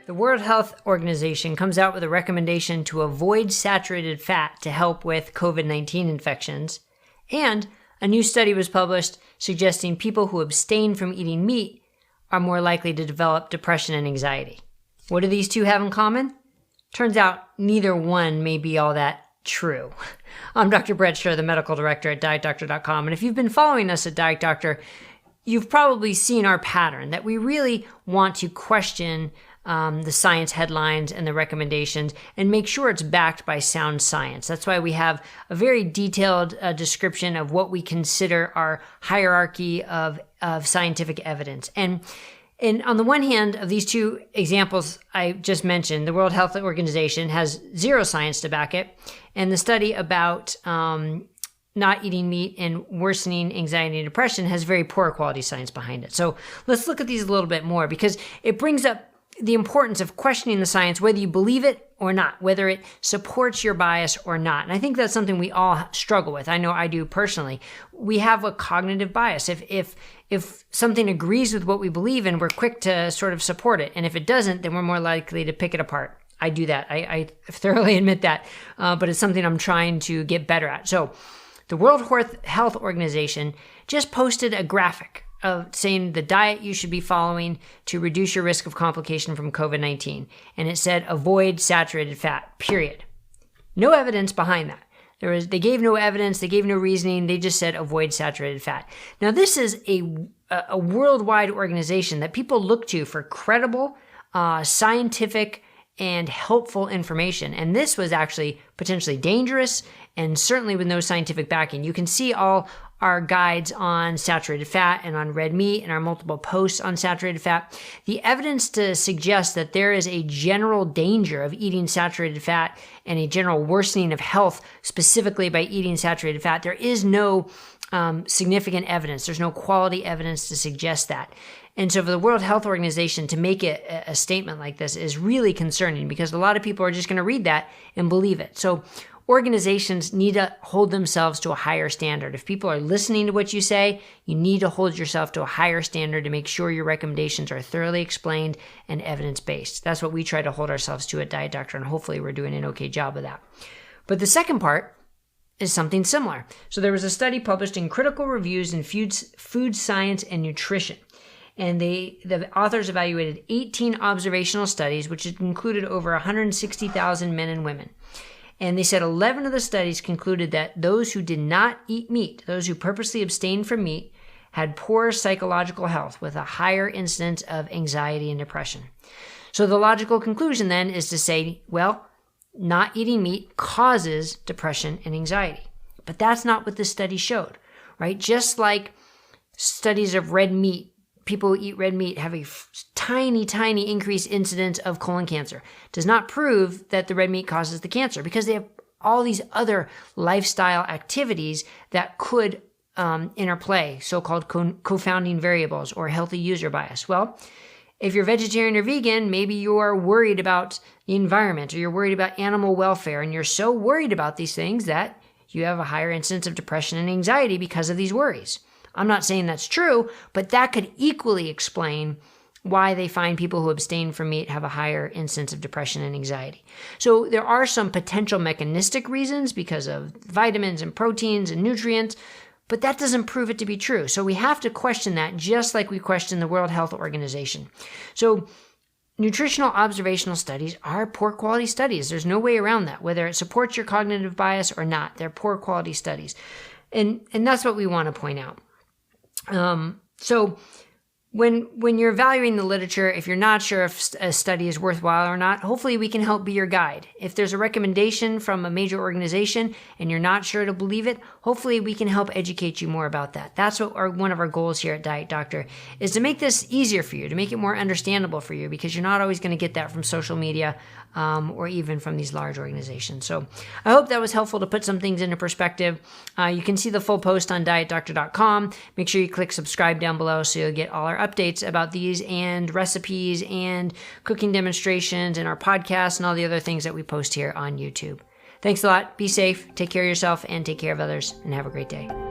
The World Health Organization comes out with a recommendation to avoid saturated fat to help with COVID-19 infections. And a new study was published suggesting people who abstain from eating meat are more likely to develop depression and anxiety. What do these two have in common? Turns out neither one may be all that true. I'm Dr. Brett Scher, the medical director at DietDoctor.com. And if you've been following us at Diet Doctor, you've probably seen our pattern that we really want to question the science headlines and the recommendations and make sure it's backed by sound science. That's why we have a very detailed description of what we consider our hierarchy of scientific evidence. And on the one hand, of these two examples I just mentioned, the World Health Organization has zero science to back it. And the study about not eating meat and worsening anxiety and depression has very poor quality science behind it. So let's look at these a little bit more because it brings up the importance of questioning the science, whether you believe it or not, whether it supports your bias or not. And I think that's something we all struggle with. I know I do personally. We have a cognitive bias. If something agrees with what we believe in, we're quick to sort of support it. And if it doesn't, then we're more likely to pick it apart. I do that. I thoroughly admit that. But it's something I'm trying to get better at. So the World Health Organization just posted a graphic of saying the diet you should be following to reduce your risk of complication from COVID-19. And it said, avoid saturated fat, period. No evidence behind that. They gave no evidence, they gave no reasoning, they just said avoid saturated fat. Now this is a worldwide organization that people look to for credible, scientific, and helpful information. And this was actually potentially dangerous and certainly with no scientific backing. You can see all our guides on saturated fat and on red meat and our multiple posts on saturated fat. The evidence to suggest that there is a general danger of eating saturated fat and a general worsening of health specifically by eating saturated fat, there is no significant evidence. There's no quality evidence to suggest that. And so for the World Health Organization to make a statement like this is really concerning because a lot of people are just going to read that and believe it. So organizations need to hold themselves to a higher standard. If people are listening to what you say, you need to hold yourself to a higher standard to make sure your recommendations are thoroughly explained and evidence-based. That's what we try to hold ourselves to at Diet Doctor, and hopefully we're doing an okay job of that. But the second part is something similar. So there was a study published in Critical Reviews in Food Science and Nutrition. And the authors evaluated 18 observational studies, which included over 160,000 men and women. And they said 11 of the studies concluded that those who did not eat meat, those who purposely abstained from meat, had poor psychological health with a higher incidence of anxiety and depression. So the logical conclusion then is to say, well, not eating meat causes depression and anxiety. But that's not what this study showed, right? Just like studies of red meat, people who eat red meat have a tiny increased incidence of colon cancer. Does not prove that the red meat causes the cancer because they have all these other lifestyle activities that could interplay, so-called confounding variables or healthy user bias. Well, if you're vegetarian or vegan, maybe you're worried about the environment or you're worried about animal welfare and you're so worried about these things that you have a higher incidence of depression and anxiety because of these worries. I'm not saying that's true, but that could equally explain why they find people who abstain from meat have a higher incidence of depression and anxiety. So there are some potential mechanistic reasons because of vitamins and proteins and nutrients, but that doesn't prove it to be true. So we have to question that just like we question the World Health Organization. So nutritional observational studies are poor quality studies. There's no way around that, whether it supports your cognitive bias or not. They're poor quality studies. And that's what we want to point out. So when you're evaluating the literature, if you're not sure if a study is worthwhile or not, hopefully we can help be your guide. If there's a recommendation from a major organization and you're not sure to believe it, hopefully we can help educate you more about that. That's what one of our goals here at Diet Doctor is to make this easier for you, to make it more understandable for you, because you're not always going to get that from social media or even from these large organizations. So I hope that was helpful to put some things into perspective. You can see the full post on dietdoctor.com. Make sure you click subscribe down below so you'll get all our updates about these and recipes and cooking demonstrations and our podcasts and all the other things that we post here on YouTube. Thanks a lot. Be safe. Take care of yourself and take care of others, and have a great day.